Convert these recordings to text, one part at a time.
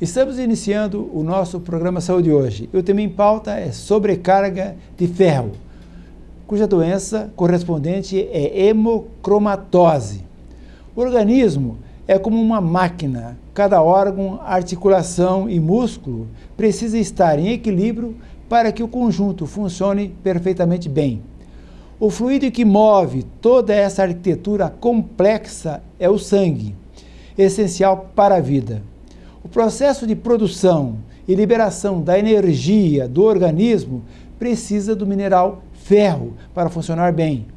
Estamos iniciando o nosso programa Saúde Hoje. O tema em pauta é sobrecarga de ferro, cuja doença correspondente é hemocromatose. O organismo é como uma máquina. Cada órgão, articulação e músculo precisa estar em equilíbrio para que o conjunto funcione perfeitamente bem. O fluido que move toda essa arquitetura complexa é o sangue, essencial para a vida. O processo de produção e liberação da energia do organismo precisa do mineral ferro para funcionar bem.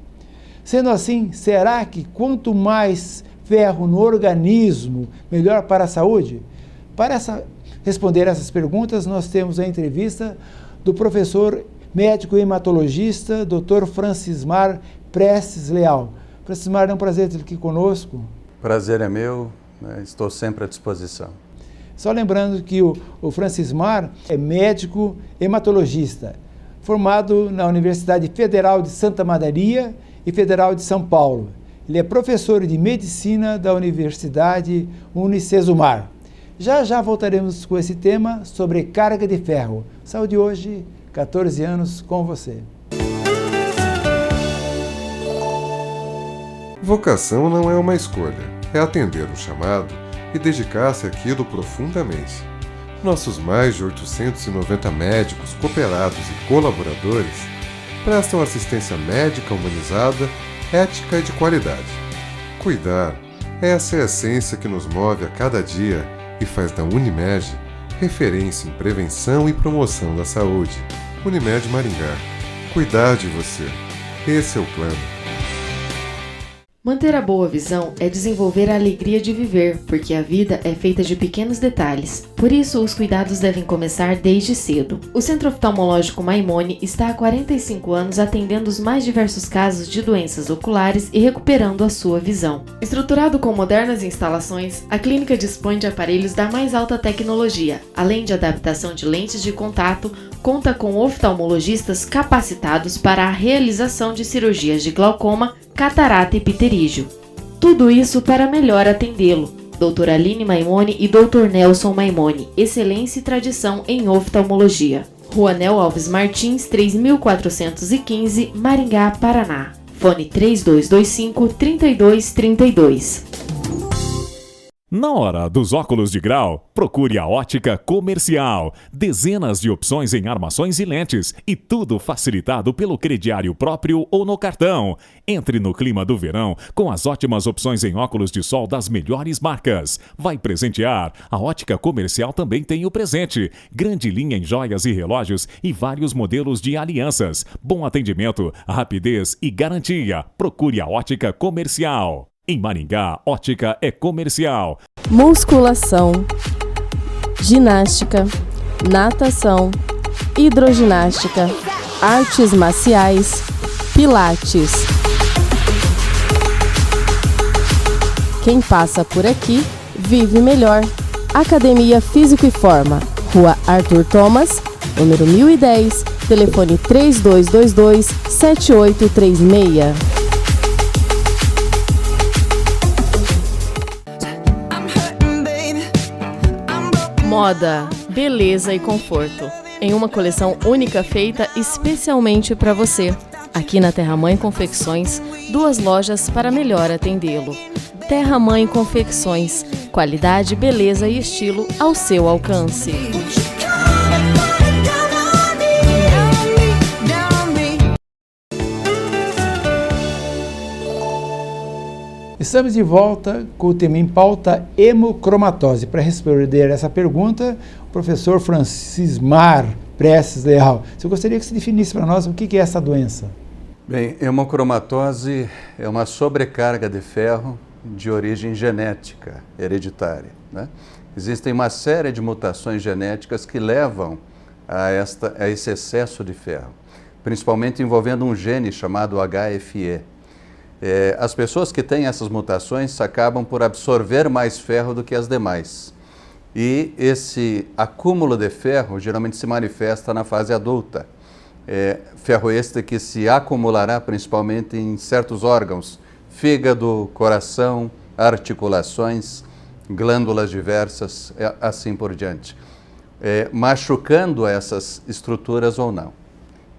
Sendo assim, será que quanto mais ferro no organismo, melhor para a saúde? Para responder essas perguntas, nós temos a entrevista do professor médico hematologista, Dr. Francismar Prestes Leal. Francismar, é um prazer ter aqui conosco. Prazer é meu, estou sempre à disposição. Só lembrando que o Francismar é médico hematologista, formado na Universidade Federal de Santa Maria e Federal de São Paulo. Ele é professor de medicina da Universidade Unicesumar. Já voltaremos com esse tema sobre carga de ferro. Saúde Hoje, 14 anos com você. Vocação não é uma escolha, é atender um chamado e dedicar-se àquilo profundamente. Nossos mais de 890 médicos, cooperados e colaboradores prestam assistência médica humanizada, ética e de qualidade. Cuidar, essa é a essência que nos move a cada dia e faz da Unimed referência em prevenção e promoção da saúde. Unimed Maringá. Cuidar de você. Esse é o plano. Manter a boa visão é desenvolver a alegria de viver, porque a vida é feita de pequenos detalhes. Por isso, os cuidados devem começar desde cedo. O Centro Oftalmológico Maimone está há 45 anos atendendo os mais diversos casos de doenças oculares e recuperando a sua visão. Estruturado com modernas instalações, a clínica dispõe de aparelhos da mais alta tecnologia, além de adaptação de lentes de contato, conta com oftalmologistas capacitados para a realização de cirurgias de glaucoma, catarata e pterígio. Tudo isso para melhor atendê-lo. Doutora Aline Maimone e Dr. Nelson Maimone, excelência e tradição em oftalmologia. Rua Nel Alves Martins, 3415, Maringá, Paraná. Fone 3225-3232. Na hora dos óculos de grau, procure a Ótica Comercial. Dezenas de opções em armações e lentes e tudo facilitado pelo crediário próprio ou no cartão. Entre no clima do verão com as ótimas opções em óculos de sol das melhores marcas. Vai presentear? A Ótica Comercial também tem o presente. Grande linha em joias e relógios e vários modelos de alianças. Bom atendimento, rapidez e garantia. Procure a Ótica Comercial. Em Maringá, Ótica é Comercial. Musculação, ginástica, natação, hidroginástica, artes marciais, pilates. Quem passa por aqui, vive melhor. Academia Físico e Forma, Rua Arthur Thomas, número 1010, telefone 3222-7836. Moda, beleza e conforto, em uma coleção única feita especialmente para você. Aqui na Terra Mãe Confecções, 2 lojas para melhor atendê-lo. Terra Mãe Confecções, qualidade, beleza e estilo ao seu alcance. Estamos de volta com o tema em pauta hemocromatose. Para responder essa pergunta, o professor Francismar Prestes Leal. Eu gostaria que você definisse para nós o que é essa doença. Bem, hemocromatose é uma sobrecarga de ferro de origem genética, hereditária, né? Existem uma série de mutações genéticas que levam a esse excesso de ferro, principalmente envolvendo um gene chamado HFE. As pessoas que têm essas mutações acabam por absorver mais ferro do que as demais. E esse acúmulo de ferro geralmente se manifesta na fase adulta. Ferro este que se acumulará principalmente em certos órgãos, fígado, coração, articulações, glândulas diversas, assim por diante, machucando essas estruturas ou não.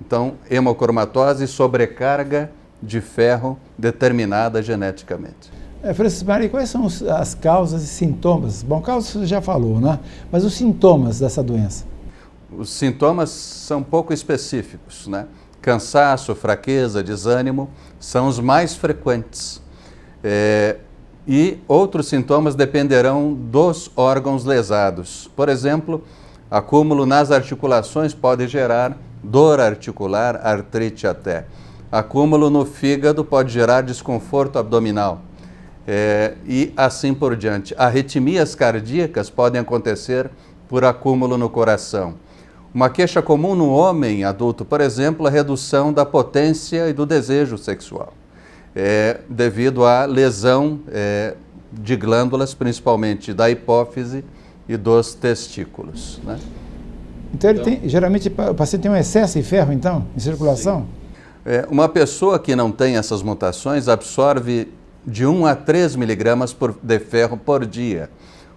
Então, hemocromatose, sobrecarga de ferro determinada geneticamente. Francisco Mário, quais são as causas e sintomas? Bom, causas você já falou, né? Mas os sintomas dessa doença? Os sintomas são pouco específicos, né? Cansaço, fraqueza, desânimo são os mais frequentes. E outros sintomas dependerão dos órgãos lesados. Por exemplo, acúmulo nas articulações pode gerar dor articular, artrite até. Acúmulo no fígado pode gerar desconforto abdominal. E assim por diante. Arritmias cardíacas podem acontecer por acúmulo no coração. Uma queixa comum no homem adulto, por exemplo, a redução da potência e do desejo sexual, devido à lesão de glândulas, principalmente da hipófise e dos testículos, né? Então, geralmente o paciente tem um excesso de ferro, então, em circulação? Uma pessoa que não tem essas mutações absorve de 1 a 3 miligramas de ferro por dia.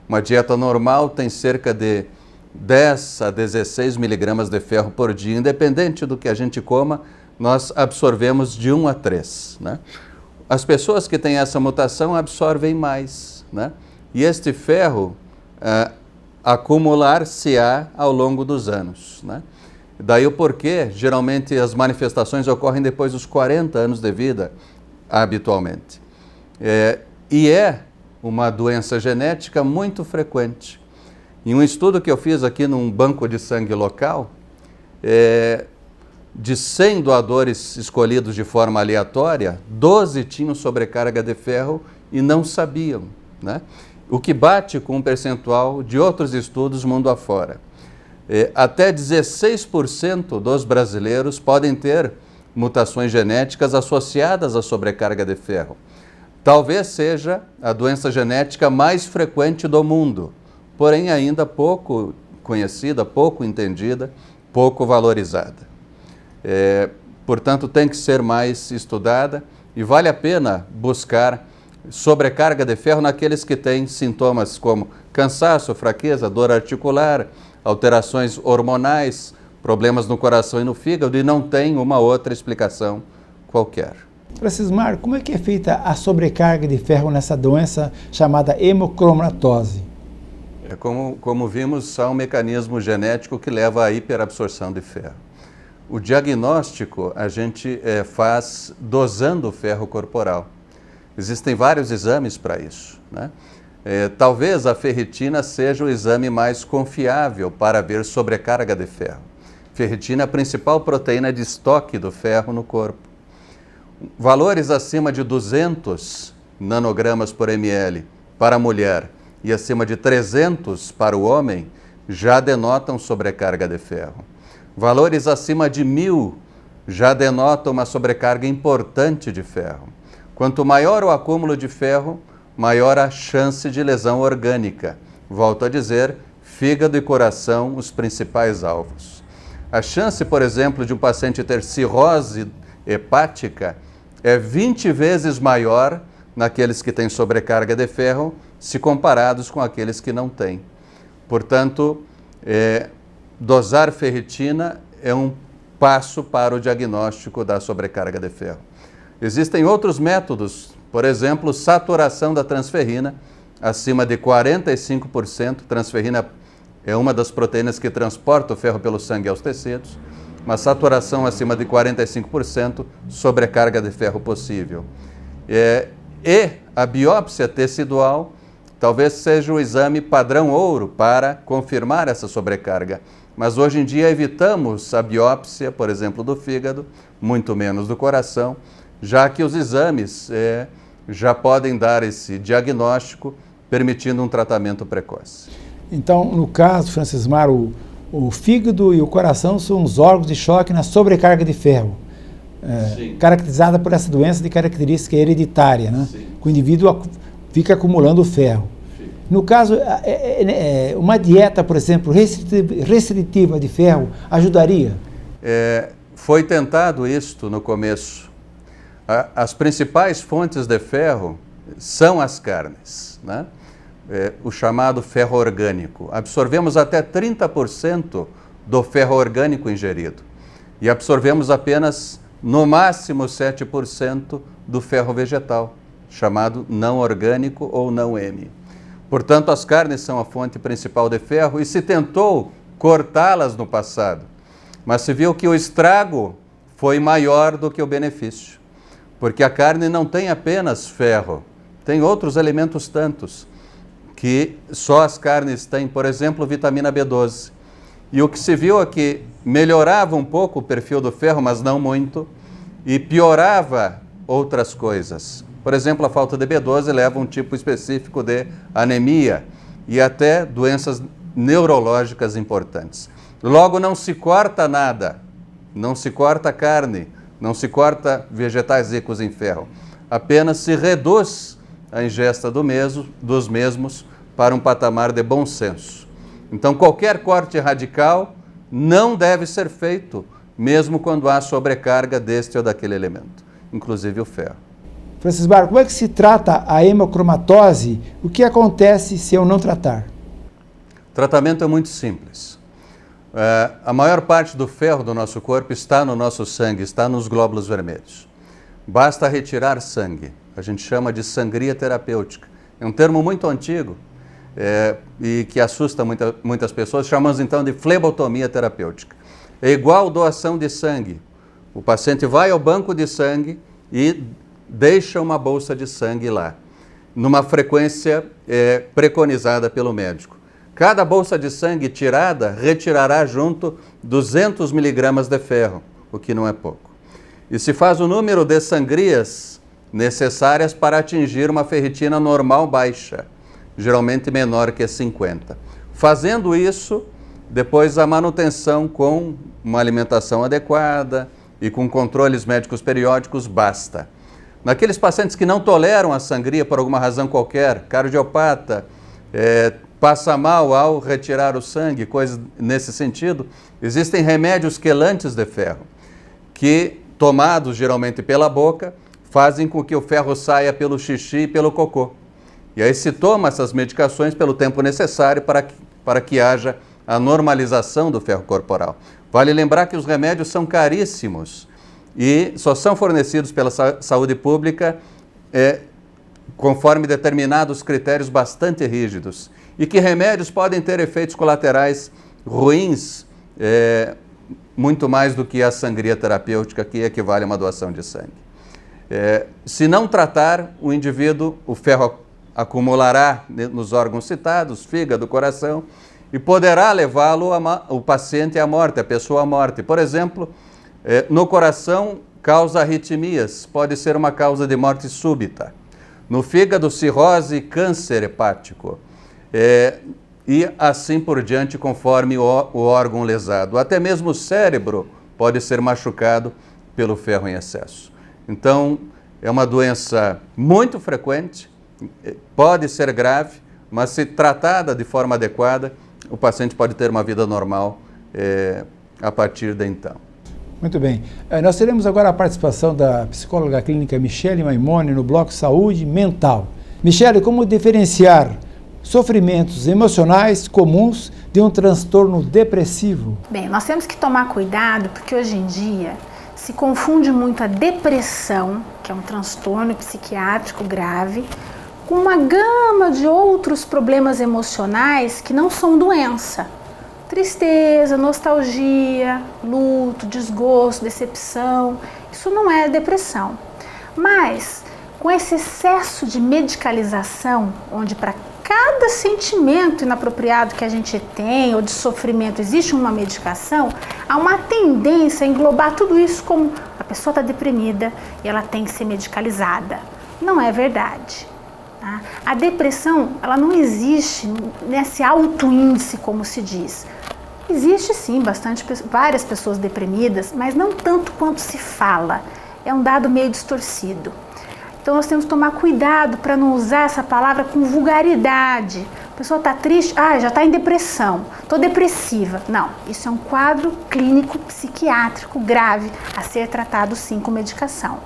Uma dieta normal tem cerca de 10 a 16 miligramas de ferro por dia. Independente do que a gente coma, nós absorvemos de 1 a 3. Né? As pessoas que têm essa mutação absorvem mais, né? E este ferro acumular-se-á ao longo dos anos, né? Daí o porquê, geralmente as manifestações ocorrem depois dos 40 anos de vida, habitualmente. E é uma doença genética muito frequente. Em um estudo que eu fiz aqui num banco de sangue local, de 100 doadores escolhidos de forma aleatória, 12 tinham sobrecarga de ferro e não sabiam, né? O que bate com um percentual de outros estudos mundo afora. Até 16% dos brasileiros podem ter mutações genéticas associadas à sobrecarga de ferro. Talvez seja a doença genética mais frequente do mundo, porém ainda pouco conhecida, pouco entendida, pouco valorizada. Portanto, tem que ser mais estudada e vale a pena buscar sobrecarga de ferro naqueles que têm sintomas como cansaço, fraqueza, dor articular, alterações hormonais, problemas no coração e no fígado e não tem uma outra explicação qualquer. Francisco Mário, como é que é feita a sobrecarga de ferro nessa doença chamada hemocromatose? Como vimos, há um mecanismo genético que leva à hiperabsorção de ferro. O diagnóstico a gente faz dosando o ferro corporal. Existem vários exames para isso, né? Talvez a ferritina seja o exame mais confiável para ver sobrecarga de ferro. Ferritina é a principal proteína de estoque do ferro no corpo. Valores acima de 200 nanogramas por ml para a mulher e acima de 300 para o homem já denotam sobrecarga de ferro. Valores acima de 1000 já denotam uma sobrecarga importante de ferro. Quanto maior o acúmulo de ferro, maior a chance de lesão orgânica. Volto a dizer, fígado e coração os principais alvos. A chance, por exemplo, de um paciente ter cirrose hepática é 20 vezes maior naqueles que têm sobrecarga de ferro, se comparados com aqueles que não têm. Portanto, dosar ferritina é um passo para o diagnóstico da sobrecarga de ferro. Existem outros métodos, por exemplo, saturação da transferrina, acima de 45%. Transferrina é uma das proteínas que transporta o ferro pelo sangue aos tecidos. Uma saturação acima de 45%, sobrecarga de ferro possível. E a biópsia tecidual talvez seja o exame padrão ouro para confirmar essa sobrecarga. Mas hoje em dia evitamos a biópsia, por exemplo, do fígado, muito menos do coração, já que os exames já podem dar esse diagnóstico, permitindo um tratamento precoce. Então, no caso, Francisco Mário, o fígado e o coração são os órgãos de choque na sobrecarga de ferro, caracterizada por essa doença de característica hereditária, né? Que o indivíduo fica acumulando ferro. Sim. No caso, uma dieta, por exemplo, restritiva de ferro ajudaria? Foi tentado isto no começo. As principais fontes de ferro são as carnes, né? o chamado ferro orgânico. Absorvemos até 30% do ferro orgânico ingerido e absorvemos apenas, no máximo, 7% do ferro vegetal, chamado não orgânico ou não M. Portanto, as carnes são a fonte principal de ferro e se tentou cortá-las no passado, mas se viu que o estrago foi maior do que o benefício, porque a carne não tem apenas ferro, tem outros elementos tantos, que só as carnes têm, por exemplo, vitamina B12. E o que se viu é que melhorava um pouco o perfil do ferro, mas não muito, e piorava outras coisas. Por exemplo, a falta de B12 leva a um tipo específico de anemia e até doenças neurológicas importantes. Logo, não se corta nada, não se corta carne, não se corta vegetais ricos em ferro, apenas se reduz a ingesta dos mesmos para um patamar de bom senso. Então, qualquer corte radical não deve ser feito, mesmo quando há sobrecarga deste ou daquele elemento, inclusive o ferro. Francisco Barba, como é que se trata a hemocromatose? O que acontece se eu não tratar? O tratamento é muito simples. A maior parte do ferro do nosso corpo está no nosso sangue, está nos glóbulos vermelhos. Basta retirar sangue. A gente chama de sangria terapêutica. É um termo muito antigo e que assusta muitas pessoas. Chamamos então de flebotomia terapêutica. É igual doação de sangue. O paciente vai ao banco de sangue e deixa uma bolsa de sangue lá, numa frequência preconizada pelo médico. Cada bolsa de sangue tirada retirará junto 200 miligramas de ferro, o que não é pouco. E se faz o número de sangrias necessárias para atingir uma ferritina normal baixa, geralmente menor que 50. Fazendo isso, depois a manutenção com uma alimentação adequada e com controles médicos periódicos basta. Naqueles pacientes que não toleram a sangria por alguma razão qualquer, cardiopata, passa mal ao retirar o sangue, coisas nesse sentido, existem remédios quelantes de ferro, que, tomados geralmente pela boca, fazem com que o ferro saia pelo xixi e pelo cocô. E aí se toma essas medicações pelo tempo necessário para que haja a normalização do ferro corporal. Vale lembrar que os remédios são caríssimos e só são fornecidos pela saúde pública conforme determinados critérios bastante rígidos. E que remédios podem ter efeitos colaterais ruins, muito mais do que a sangria terapêutica, que equivale a uma doação de sangue. Se não tratar, o ferro acumulará nos órgãos citados, fígado, coração, e poderá levá-lo, o paciente à morte, a pessoa à morte. Por exemplo, no coração causa arritmias, pode ser uma causa de morte súbita. No fígado, cirrose e câncer hepático. E assim por diante, conforme o órgão lesado. Até mesmo o cérebro pode ser machucado pelo ferro em excesso. Então, é uma doença muito frequente, pode ser grave, mas se tratada de forma adequada, o paciente pode ter uma vida normal a partir de então. Muito bem. Nós teremos agora a participação da psicóloga clínica Michele Maimone no bloco Saúde Mental. Michele, como diferenciar sofrimentos emocionais comuns de um transtorno depressivo? Bem, nós temos que tomar cuidado porque hoje em dia se confunde muito a depressão, que é um transtorno psiquiátrico grave, com uma gama de outros problemas emocionais que não são doença. Tristeza, nostalgia, luto, desgosto, decepção, isso não é depressão. Mas, com esse excesso de medicalização, onde para cada sentimento inapropriado que a gente tem ou de sofrimento existe uma medicação, há uma tendência a englobar tudo isso como a pessoa está deprimida e ela tem que ser medicalizada. Não é verdade. Tá? A depressão, ela não existe nesse alto índice, como se diz. Existe sim várias pessoas deprimidas, mas não tanto quanto se fala. É um dado meio distorcido. Então nós temos que tomar cuidado para não usar essa palavra com vulgaridade. A pessoa está triste, já está em depressão, estou depressiva. Não, isso é um quadro clínico psiquiátrico grave a ser tratado sim com medicação.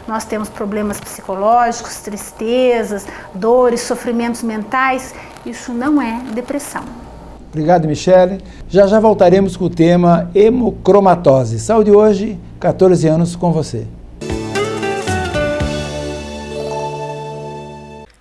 Nós temos problemas psicológicos, tristezas, dores, sofrimentos mentais Isso não é depressão. Obrigado, Michele. Já voltaremos com o tema hemocromatose. Saúde hoje, 14 anos com você.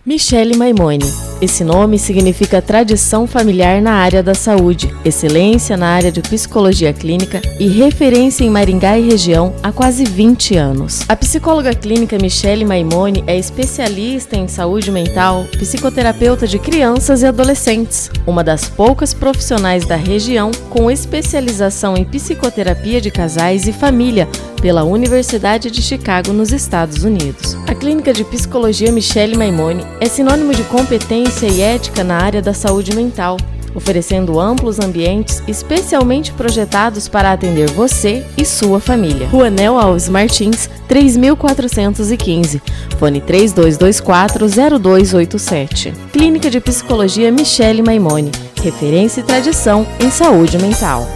Michele Maimone. Esse nome significa tradição familiar na área da saúde, excelência na área de psicologia clínica e referência em Maringá e região há quase 20 anos. A psicóloga clínica Michele Maimone é especialista em saúde mental, psicoterapeuta de crianças e adolescentes, uma das poucas profissionais da região com especialização em psicoterapia de casais e família pela Universidade de Chicago, nos Estados Unidos. A clínica de psicologia Michele Maimone é sinônimo de competência e ética na área da saúde mental, oferecendo amplos ambientes especialmente projetados para atender você e sua família. Rua Nel Alves Martins, 3415, fone 3224-0287. Clínica de Psicologia Michele Maimone, referência e tradição em saúde mental.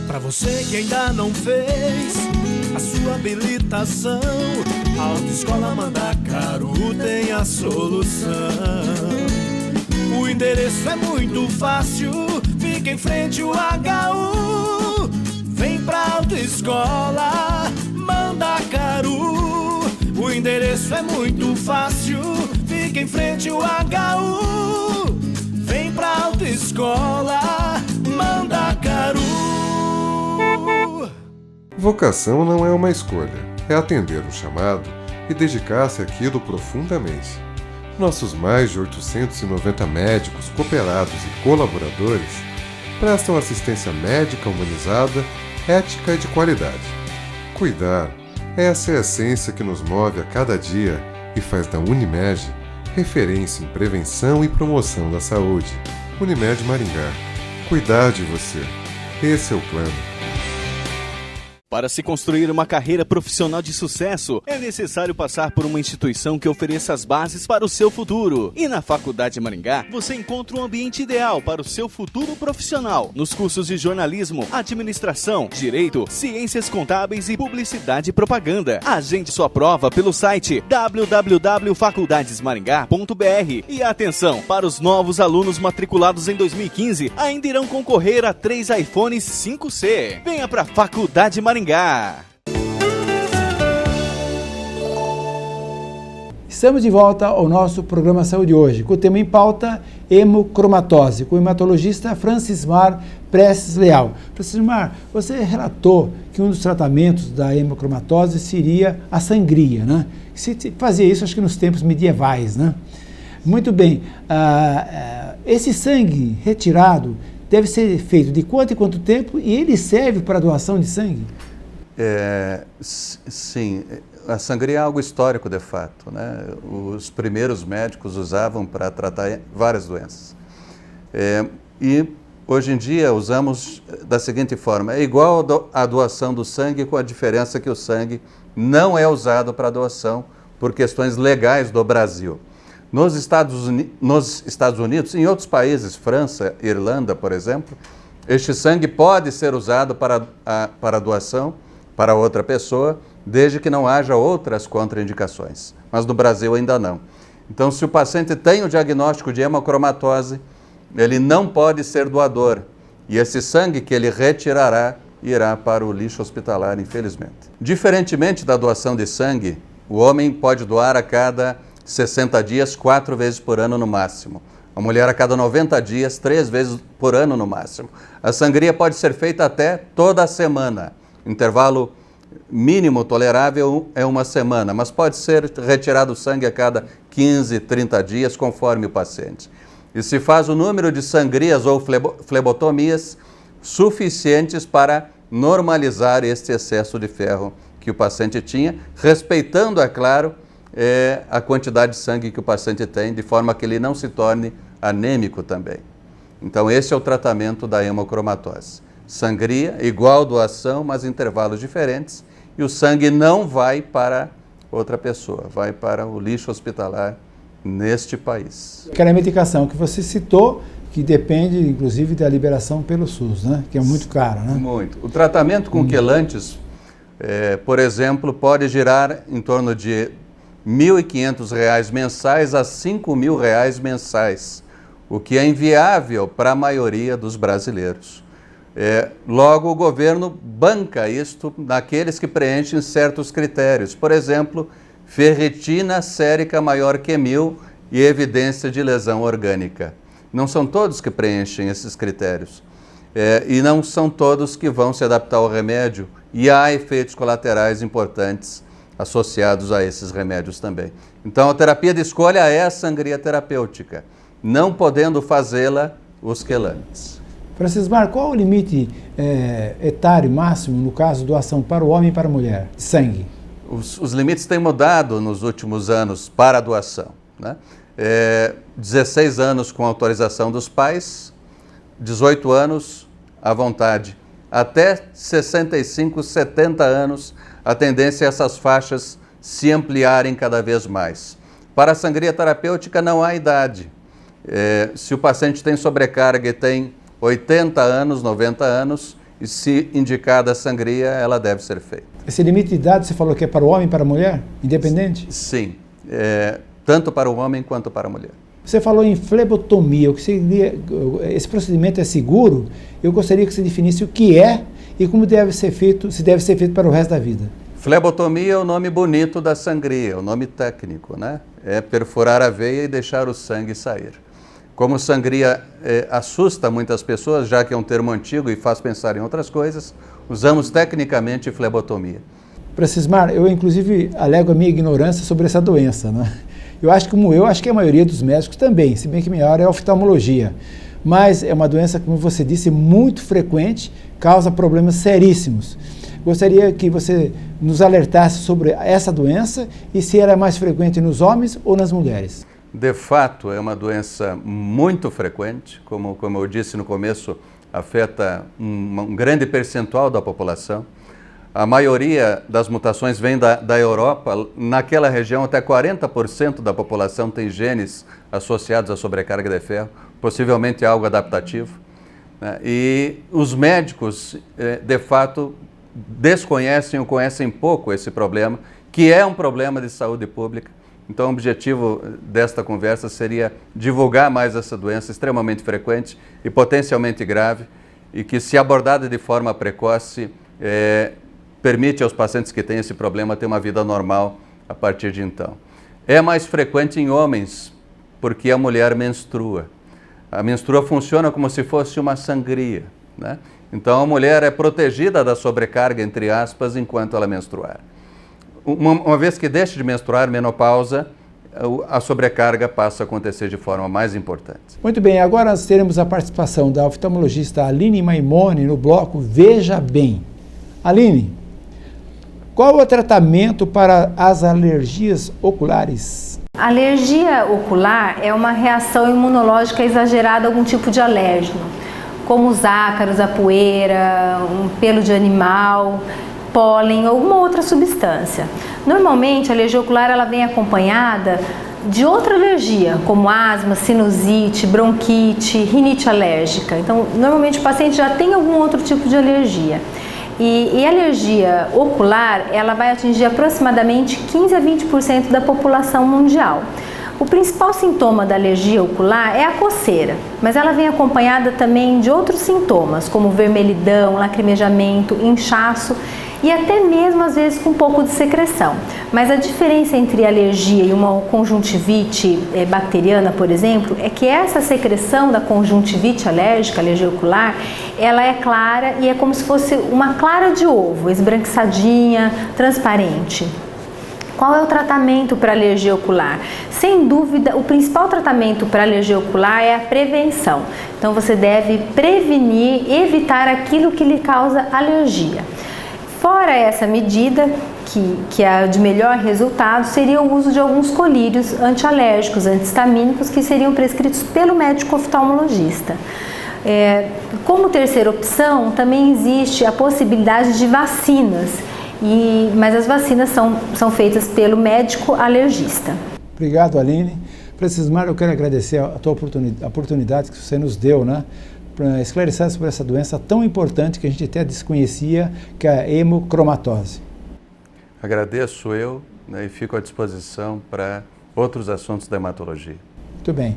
Para você que ainda não fez a sua habilitação, a Autoescola Mandacaru tem a solução. O endereço é muito fácil, fica em frente ao HU. Vem pra Autoescola Mandacaru. O endereço é muito fácil, fica em frente ao HU. Vem pra Autoescola Mandacaru. Vocação não é uma escolha, é atender um chamado e dedicar-se àquilo profundamente. Nossos mais de 890 médicos, cooperados e colaboradores prestam assistência médica humanizada, ética e de qualidade. Cuidar, essa é a essência que nos move a cada dia e faz da Unimed referência em prevenção e promoção da saúde. Unimed Maringá. Cuidar de você. Esse é o plano. Para se construir uma carreira profissional de sucesso, é necessário passar por uma instituição que ofereça as bases para o seu futuro. E na Faculdade Maringá, você encontra um ambiente ideal para o seu futuro profissional. Nos cursos de jornalismo, administração, direito, ciências contábeis e publicidade e propaganda. Agende sua prova pelo site www.faculdadesmaringá.br. E atenção, para os novos alunos matriculados em 2015, ainda irão concorrer a 3 iPhones 5C. Venha para a Faculdade Maringá. Estamos de volta ao nosso programa Saúde hoje, com o tema em pauta hemocromatose, com o hematologista Francismar Prestes Leal. Francismar, você relatou que um dos tratamentos da hemocromatose seria a sangria, né? Se fazia isso, acho que nos tempos medievais, né? Muito bem, esse sangue retirado deve ser feito de quanto em quanto tempo e ele serve para a doação de sangue? Sim, a sangria é algo histórico de fato, né? Os primeiros médicos usavam para tratar várias doenças. E hoje em dia usamos da seguinte forma, é igual a doação do sangue, com a diferença que o sangue não é usado para doação por questões legais do Brasil. Nos Estados Unidos, em outros países, França, Irlanda, por exemplo, este sangue pode ser usado para doação para outra pessoa, desde que não haja outras contraindicações. Mas no Brasil ainda não. Então, se o paciente tem o diagnóstico de hemocromatose, ele não pode ser doador. E esse sangue que ele retirará irá para o lixo hospitalar, infelizmente. Diferentemente da doação de sangue, o homem pode doar a cada 60 dias, 4 vezes por ano no máximo. A mulher a cada 90 dias, 3 vezes por ano no máximo. A sangria pode ser feita até toda a semana. O intervalo mínimo tolerável é uma semana, mas pode ser retirado o sangue a cada 15, 30 dias, conforme o paciente. E se faz o número de sangrias ou flebotomias suficientes para normalizar este excesso de ferro que o paciente tinha, respeitando, é claro, a quantidade de sangue que o paciente tem, de forma que ele não se torne anêmico também. Então esse é o tratamento da hemocromatose. Sangria, igual doação, mas intervalos diferentes, e o sangue não vai para outra pessoa, vai para o lixo hospitalar neste país. Aquela medicação que você citou, que depende, inclusive, da liberação pelo SUS, né? Que é muito caro, né? Muito. O tratamento com quelantes, por exemplo, pode girar em torno de R$ 1.500 mensais a R$ 5.000 mensais, o que é inviável para a maioria dos brasileiros. Logo, o governo banca isto naqueles que preenchem certos critérios. Por exemplo, ferritina sérica maior que 1.000 e evidência de lesão orgânica. Não são todos que preenchem esses critérios. E não são todos que vão se adaptar ao remédio, e há efeitos colaterais importantes associados a esses remédios também. Então, a terapia de escolha é a sangria terapêutica, não podendo fazê-la os quelames. Francismar, qual o limite etário máximo, no caso, doação para o homem e para a mulher, de sangue? Os limites têm mudado nos últimos anos para a doação, né? 16 anos com autorização dos pais, 18 anos à vontade. Até 65, 70 anos, a tendência é essas faixas se ampliarem cada vez mais. Para a sangria terapêutica não há idade. Se o paciente tem sobrecarga e tem 80 anos, 90 anos, e se indicada a sangria, ela deve ser feita. Esse limite de idade você falou que é para o homem e para a mulher, independente? Sim, tanto para o homem quanto para a mulher. Você falou em flebotomia, esse procedimento é seguro? Eu gostaria que você definisse o que é e como deve ser feito, se deve ser feito para o resto da vida. Flebotomia é o nome bonito da sangria, o nome técnico, né? É perfurar a veia e deixar o sangue sair. Como sangria assusta muitas pessoas, já que é um termo antigo e faz pensar em outras coisas, usamos tecnicamente flebotomia. Francismar, eu inclusive alego a minha ignorância sobre essa doença, né? Eu acho que a maioria dos médicos também, se bem que minha área é oftalmologia. Mas é uma doença, como você disse, muito frequente, causa problemas seríssimos. Gostaria que você nos alertasse sobre essa doença e se ela é mais frequente nos homens ou nas mulheres. De fato, é uma doença muito frequente, como eu disse no começo, afeta um grande percentual da população. A maioria das mutações vem da Europa. Naquela região, até 40% da população tem genes associados à sobrecarga de ferro, possivelmente algo adaptativo, né? E os médicos, de fato, desconhecem ou conhecem pouco esse problema, que é um problema de saúde pública. Então, o objetivo desta conversa seria divulgar mais essa doença extremamente frequente e potencialmente grave, e que, se abordada de forma precoce, permite aos pacientes que têm esse problema ter uma vida normal a partir de então. É mais frequente em homens, porque a mulher menstrua. A menstrua funciona como se fosse uma sangria, né? Então, a mulher é protegida da sobrecarga, entre aspas, enquanto ela menstruar. Uma vez que deixa de menstruar, menopausa, a sobrecarga passa a acontecer de forma mais importante. Muito bem, agora nós teremos a participação da oftalmologista Aline Maimone no bloco Veja Bem. Aline, qual é o tratamento para as alergias oculares? A alergia ocular é uma reação imunológica exagerada a algum tipo de alérgeno, como os ácaros, a poeira, um pelo de animal, pólen ou alguma outra substância. Normalmente, a alergia ocular ela vem acompanhada de outra alergia, como asma, sinusite, bronquite, rinite alérgica. Então, normalmente o paciente já tem algum outro tipo de alergia. E a alergia ocular, ela vai atingir aproximadamente 15 a 20% da população mundial. O principal sintoma da alergia ocular é a coceira, mas ela vem acompanhada também de outros sintomas, como vermelhidão, lacrimejamento, inchaço e até mesmo às vezes com um pouco de secreção. Mas a diferença entre alergia e uma conjuntivite bacteriana, por exemplo, é que essa secreção da conjuntivite alérgica, alergia ocular, ela é clara e é como se fosse uma clara de ovo, esbranquiçadinha, transparente. Qual é o tratamento para alergia ocular? Sem dúvida, o principal tratamento para alergia ocular é a prevenção. Então, você deve prevenir, evitar aquilo que lhe causa alergia. Fora essa medida, que é a de melhor resultado, seria o uso de alguns colírios antialérgicos, antihistamínicos, que seriam prescritos pelo médico oftalmologista. Como terceira opção, também existe a possibilidade de vacinas, mas as vacinas são feitas pelo médico alergista. Obrigado, Aline. Francismar, eu quero agradecer a tua oportunidade que você nos deu, né, para esclarecer sobre essa doença tão importante que a gente até desconhecia, que é a hemocromatose. Agradeço eu né, e fico à disposição para outros assuntos da hematologia. Muito bem.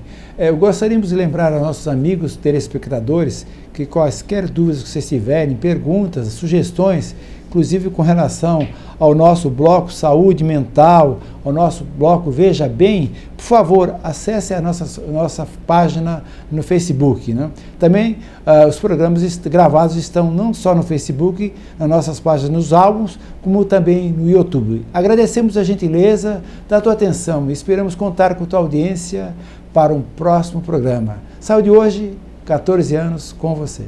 Gostaríamos de lembrar aos nossos amigos telespectadores que quaisquer dúvidas que vocês tiverem, perguntas, sugestões, inclusive com relação ao nosso bloco Saúde Mental, ao nosso bloco Veja Bem, por favor, acesse a nossa página no Facebook, né? Também os programas gravados estão não só no Facebook, nas nossas páginas, nos álbuns, como também no YouTube. Agradecemos a gentileza da tua atenção e esperamos contar com tua audiência para um próximo programa. Saúde hoje, 14 anos com você.